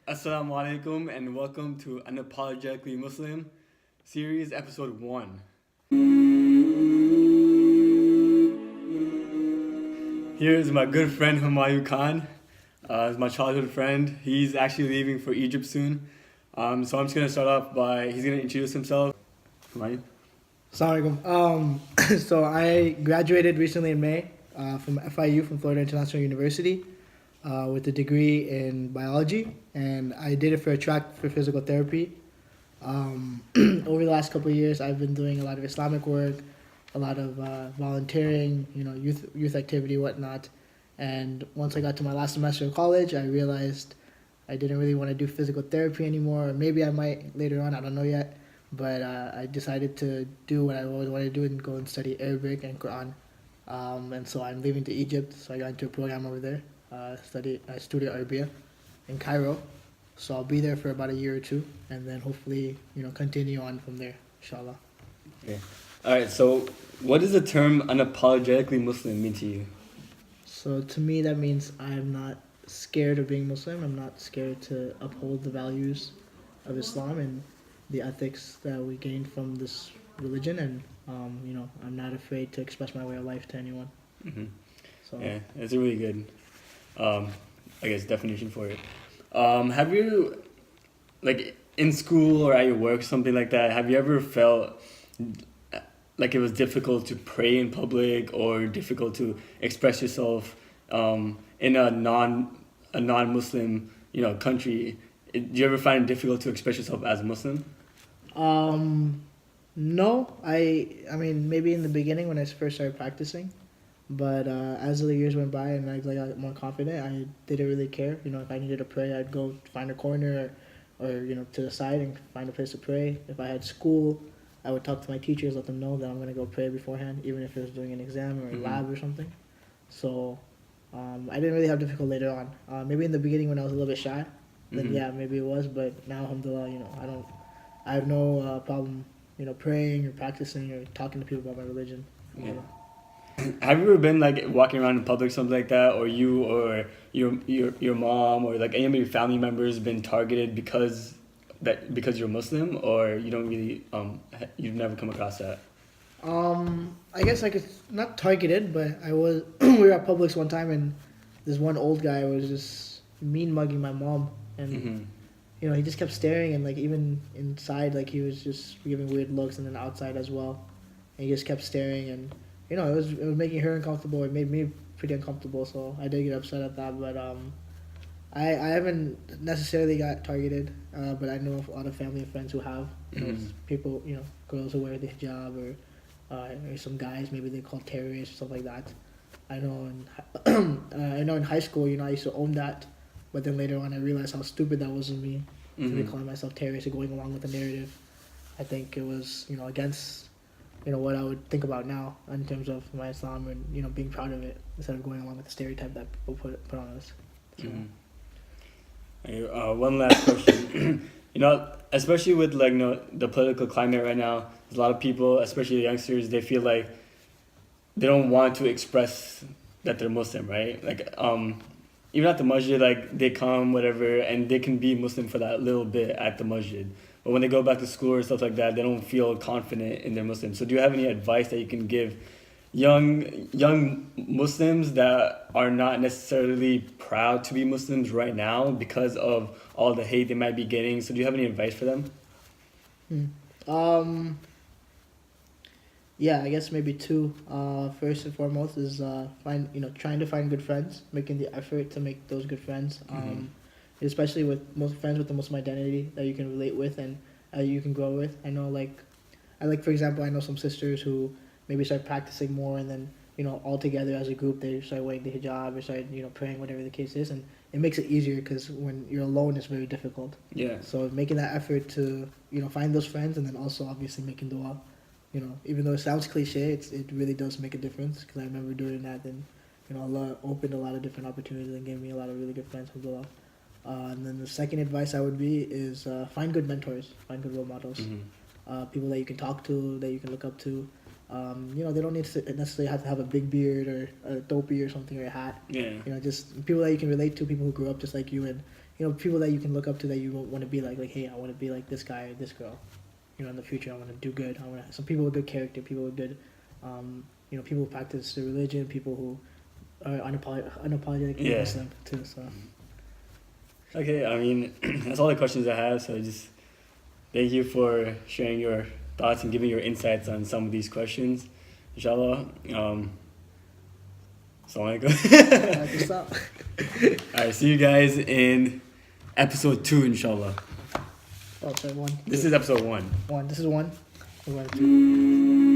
Assalamu alaikum and welcome to Unapologetically Muslim series episode 1. Here is my good friend Humayu Khan. He's my childhood friend. He's actually leaving for Egypt soon. So I'm just going to start off by, he's going to introduce himself. Humayu? Assalamu alaikum. So I graduated recently in May from FIU, from Florida International University, with a degree in biology, and I did it for a track for physical therapy. Over the last couple of years, I've been doing a lot of Islamic work, a lot of volunteering, youth activity, whatnot. And once I got to my last semester of college, I realized I didn't really want to do physical therapy anymore. Or maybe I might later on, I don't know yet. But I decided to do what I always wanted to do and go and study Arabic and Quran. And so I'm leaving to Egypt. So I got into a program over there, study Studio Arabia in Cairo. So I'll be there for about a year or two, and then hopefully continue on from there, inshallah. Okay. Alright, so what does the term unapologetically Muslim mean to you? So to me, that means I'm not scared of being Muslim. I'm not scared to uphold the values of Islam and the ethics that we gain from this religion, and I'm not afraid to express my way of life to anyone. Mm-hmm. So Yeah, that's a really good, definition for it. Have you, like, in school or at your work, something like that, have you ever felt like it was difficult to pray in public or difficult to express yourself in a non-Muslim, country? Do you ever find it difficult to express yourself as a Muslim? No, I mean maybe in the beginning when I first started practicing, but as the years went by and I got more confident, I didn't really care. If I needed to pray, I'd go find a corner or to the side and find a place to pray. If I had school, I would talk to my teachers, let them know that I'm gonna go pray beforehand, even if it was doing an exam or a lab or something. So I didn't really have difficulty later on. Maybe in the beginning when I was a little bit shy, then yeah, maybe it was. But now, alhamdulillah, I have no problem, praying or practicing or talking to people about my religion. Yeah. Have you ever been like walking around in public, something like that, or you or your mom or like any of your family members been targeted because you're Muslim, or you don't really you've never come across that? I guess I could not targeted, but I was. We were at Publix one time, and this one old guy was just mean mugging my mom, and he just kept staring, and like even inside, like he was just giving weird looks, and then outside as well, and he just kept staring, and it was making her uncomfortable. It made me pretty uncomfortable, so I did get upset at that. But I haven't necessarily got targeted, but I know a lot of family and friends who have. People, girls who wear the hijab or some guys maybe they call terrorists or stuff like that. I know in high school, I used to own that, but then later on I realized how stupid that was of me to be calling myself terrorist or going along with the narrative. I think it was against what I would think about now in terms of my Islam and being proud of it instead of going along with the stereotype that people put on us. So. One last question. Especially with the political climate right now, there's a lot of people, especially the youngsters, they feel like they don't want to express that they're Muslim, right? Like even at the masjid, like they come whatever, and they can be Muslim for that little bit at the masjid. But when they go back to school or stuff like that, they don't feel confident in their Muslim. So do you have any advice that you can give young Muslims that are not necessarily proud to be Muslims right now because of all the hate they might be getting? So do you have any advice for them? Yeah, I guess maybe two. First and foremost is trying to find good friends, making the effort to make those good friends. Especially with most friends with the Muslim identity that you can relate with and you can grow with. I know, for example, I know some sisters who maybe start practicing more, and then all together as a group they start wearing the hijab or start praying, whatever the case is, and it makes it easier because when you're alone it's very difficult. Yeah. So making that effort to find those friends, and then also obviously making dua. Even though it sounds cliche, it really does make a difference, because I remember doing that, and Allah opened a lot of different opportunities and gave me a lot of really good friends, alhamdulillah. And then the second advice I would be is find good mentors, find good role models, people that you can talk to, that you can look up to. They don't need to necessarily have to have a big beard or a dopey or something or a hat. Yeah. Just people that you can relate to, people who grew up just like you, and people that you can look up to that you want to be like hey, I want to be like this guy or this girl. In the future, I want to do good. I want to some people with good character, people with good, people who practice the religion, people who are unapologetically Muslim too. So. Okay, I mean, that's all the questions I have. So just thank you for sharing your thoughts and giving your insights on some of these questions. Inshallah. Assalamualaikum. Alright, see you guys in episode 2, inshallah. Oh, sorry, 1. This is episode 1. 1. This is 1. We're going to 2.